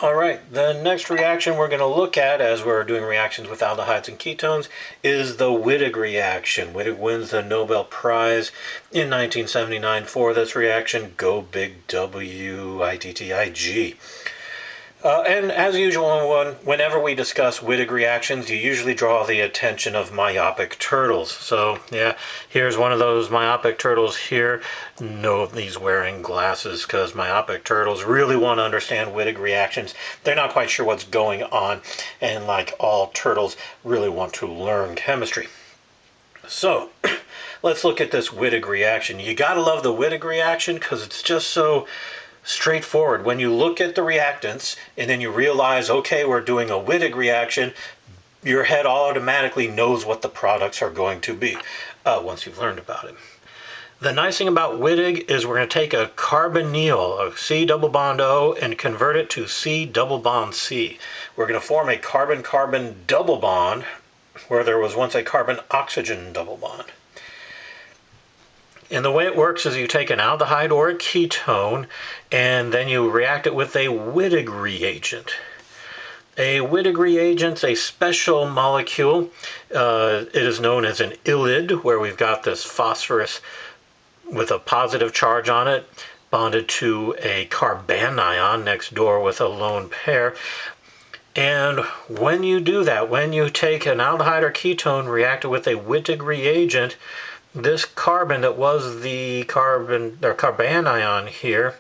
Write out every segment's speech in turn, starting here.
All right, the next reaction we're going to look at as we're doing reactions with aldehydes and ketones is the Wittig reaction. Wittig wins the Nobel Prize in 1979 for this reaction. Go big W-I-T-T-I-G. And as usual, whenever we discuss Wittig reactions, you usually draw the attention of myopic turtles. So yeah, here's one of those myopic turtles here. No, he's wearing glasses because myopic turtles really want to understand Wittig reactions. They're not quite sure what's going on, and like all turtles, really want to learn chemistry. So let's look at this Wittig reaction. You gotta love the Wittig reaction because it's just so straightforward. When you look at the reactants and then you realize, okay, we're doing a Wittig reaction, your head automatically knows what the products are going to be once you've learned about it. The nice thing about Wittig is we're going to take a carbonyl, a C double bond O, and convert it to C double bond C. We're going to form a carbon-carbon double bond where there was once a carbon-oxygen double bond. And the way it works is you take an aldehyde or a ketone and then you react it with a Wittig reagent. A Wittig reagent's a special molecule. It is known as an ylide, where we've got this phosphorus with a positive charge on it bonded to a carbanion next door with a lone pair. And when you do that, when you take an aldehyde or ketone, react it with a Wittig reagent, this carbon that was the carbanion here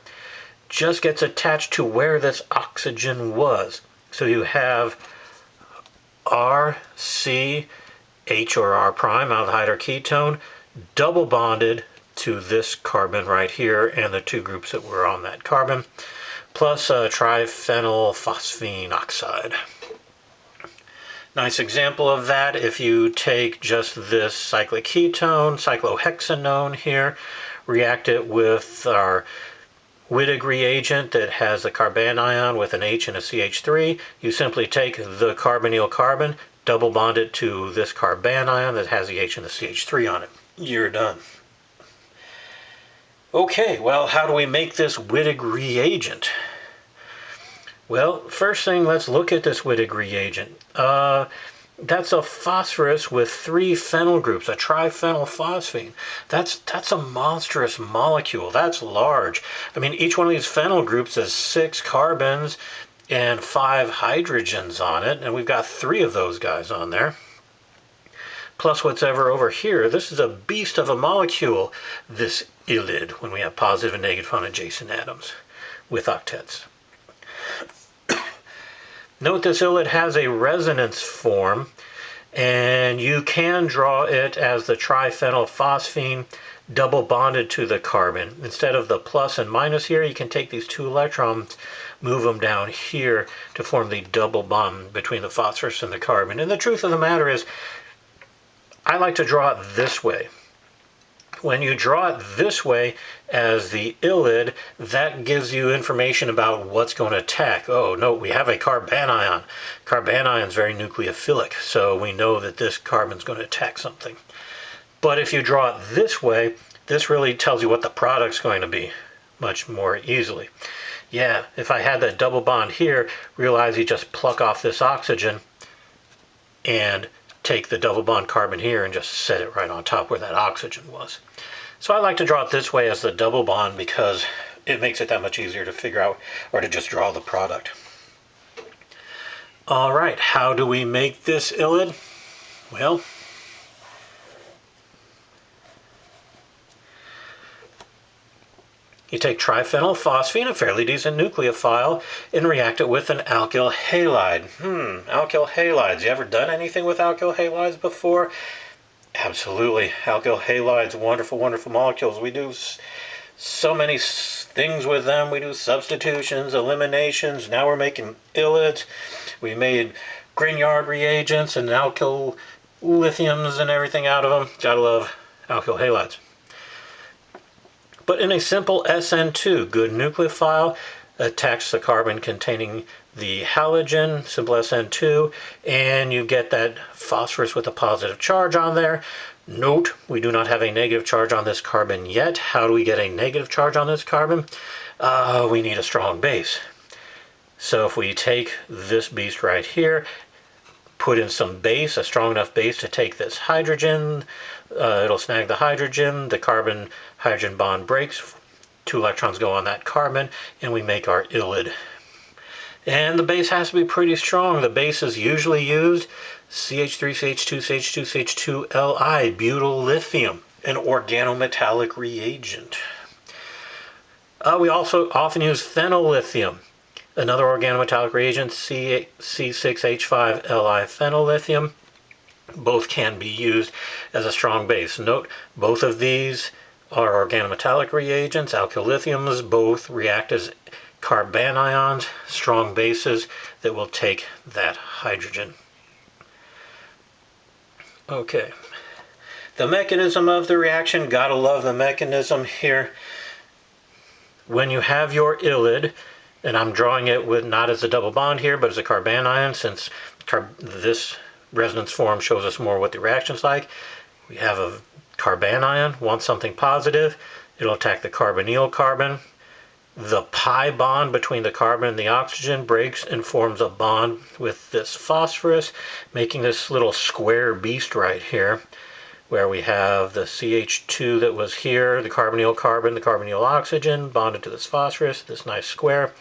just gets attached to where this oxygen was. So you have RC, H or R prime, aldehyde or ketone, double bonded to this carbon right here and the two groups that were on that carbon, plus a triphenylphosphine oxide. Nice example of that, if you take just this cyclic ketone, cyclohexanone here, react it with our Wittig reagent that has a carbanion with an H and a CH3, you simply take the carbonyl carbon, double bond it to this carbanion that has the H and the CH3 on it. You're done. Okay, well, how do we make this Wittig reagent? Well, first thing, let's look at this Wittig reagent. That's a phosphorus with 3 phenyl groups, a triphenylphosphine. That's a monstrous molecule. That's large. I mean, each one of these phenyl groups has 6 carbons and 5 hydrogens on it, and we've got 3 of those guys on there. Plus what's ever over here, this is a beast of a molecule, this ylide, when we have positive and negative on adjacent atoms with octets. Note this ylide has a resonance form, and you can draw it as the triphenylphosphine double bonded to the carbon. Instead of the plus and minus here, you can take these 2 electrons, move them down here to form the double bond between the phosphorus and the carbon. And the truth of the matter is, I like to draw it this way. When you draw it this way as the ylide, that gives you information about what's going to attack. Oh, no, we have a carbanion. Carbanion is very nucleophilic, so we know that this carbon's going to attack something. But if you draw it this way, this really tells you what the product's going to be much more easily. Yeah, if I had that double bond here, realize you just pluck off this oxygen and take the double bond carbon here and just set it right on top where that oxygen was. So I like to draw it this way as the double bond because it makes it that much easier to figure out or to just draw the product. All right, how do we make this ylide? Well, you take triphenylphosphine, a fairly decent nucleophile, and react it with an alkyl halide. Alkyl halides. You ever done anything with alkyl halides before? Absolutely. Alkyl halides, wonderful, wonderful molecules. We do so many things with them. We do substitutions, eliminations. Now we're making ylides. We made Grignard reagents and alkyl lithiums and everything out of them. Gotta love alkyl halides. But in a simple SN2, good nucleophile, attach the carbon containing the halogen, simple SN2, and you get that phosphorus with a positive charge on there. Note, we do not have a negative charge on this carbon yet. How do we get a negative charge on this carbon? We need a strong base. So if we take this beast right here, put in some base, a strong enough base to take this hydrogen, it'll snag the hydrogen, the carbon-hydrogen bond breaks, 2 electrons go on that carbon, and we make our ylid. And the base has to be pretty strong. The base is usually used CH3, CH2, CH2, CH2, Li, butyl lithium, an organometallic reagent. We also often use phenolithium, another organometallic reagent, C6H5Li phenolithium. Both can be used as a strong base. Note, both of these are organometallic reagents. Alkyl lithiums both react as carbanions, strong bases that will take that hydrogen. Okay, the mechanism of the reaction, gotta love the mechanism here. When you have your ylid, and I'm drawing it with not as a double bond here, but as a carbanion, since this resonance form shows us more what the reaction's like. We have a carbanion, wants something positive, it'll attack the carbonyl carbon. The pi bond between the carbon and the oxygen breaks and forms a bond with this phosphorus, making this little square beast right here, where we have the CH2 that was here, the carbonyl carbon, the carbonyl oxygen, bonded to this phosphorus, this nice square.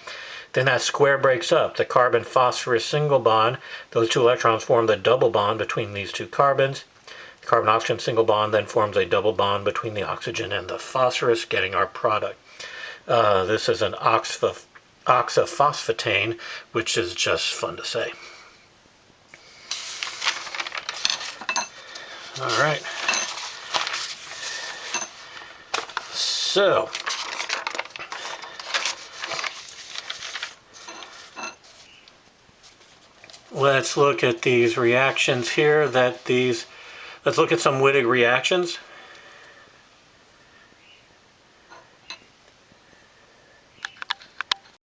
Then that square breaks up, the carbon-phosphorus single bond. Those 2 electrons form the double bond between these 2 carbons. The carbon-oxygen single bond then forms a double bond between the oxygen and the phosphorus, getting our product. This is an oxaphosphatane, which is just fun to say. All right. So, let's look at these reactions here. Let's look at some Wittig reactions.